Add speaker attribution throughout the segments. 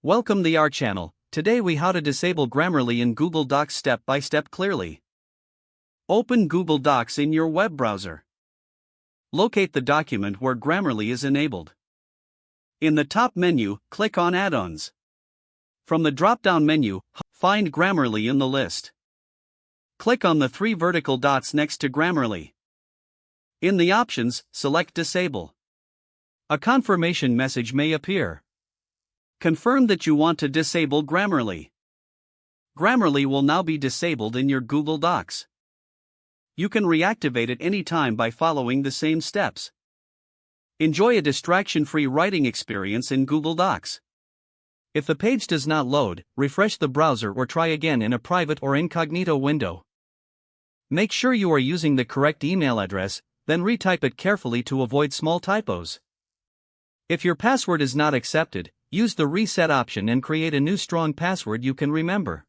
Speaker 1: Welcome to our channel. Today we how to disable Grammarly in Google Docs step by step clearly. Open Google Docs in your web browser. Locate the document where Grammarly is enabled. In the top menu, click on Add-ons. From the drop-down menu, find Grammarly in the list. Click on the three vertical dots next to Grammarly. In the options, select Disable. A confirmation message may appear. Confirm that you want to disable Grammarly. Grammarly will now be disabled in your Google Docs. You can reactivate it anytime by following the same steps. Enjoy a distraction-free writing experience in Google Docs. If the page does not load, refresh the browser or try again in a private or incognito window. Make sure you are using the correct email address, then retype it carefully to avoid small typos. If your password is not accepted, use the reset option and create a new strong password you can remember.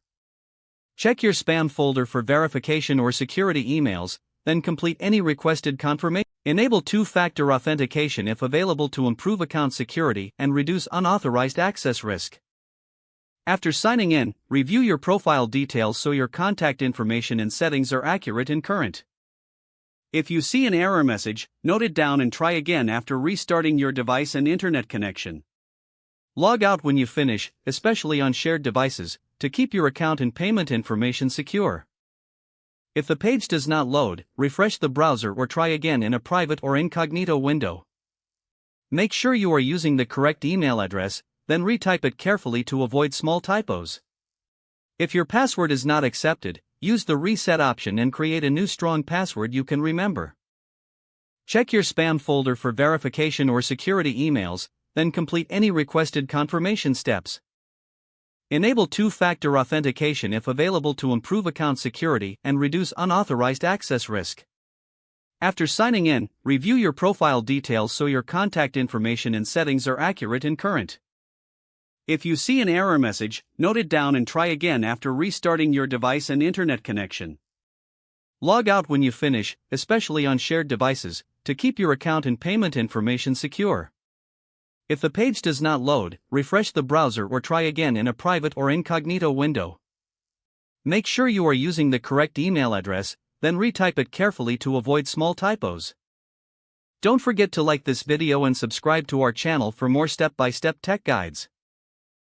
Speaker 1: Check your spam folder for verification or security emails, then complete any requested confirmation. Enable two-factor authentication if available to improve account security and reduce unauthorized access risk. After signing in, review your profile details so your contact information and settings are accurate and current. If you see an error message, note it down and try again after restarting your device and internet connection. Log out when you finish, especially on shared devices, to keep your account and payment information secure. If the page does not load, refresh the browser or try again in a private or incognito window. Make sure you are using the correct email address, then retype it carefully to avoid small typos. If your password is not accepted, use the reset option and create a new strong password you can remember. Check your spam folder for verification or security emails, then complete any requested confirmation steps. Enable two-factor authentication if available to improve account security and reduce unauthorized access risk. After signing in, review your profile details so your contact information and settings are accurate and current. If you see an error message, note it down and try again after restarting your device and internet connection. Log out when you finish, especially on shared devices, to keep your account and payment information secure. If the page does not load, refresh the browser or try again in a private or incognito window. Make sure you are using the correct email address, then retype it carefully to avoid small typos. Don't forget to like this video and subscribe to our channel for more step-by-step tech guides.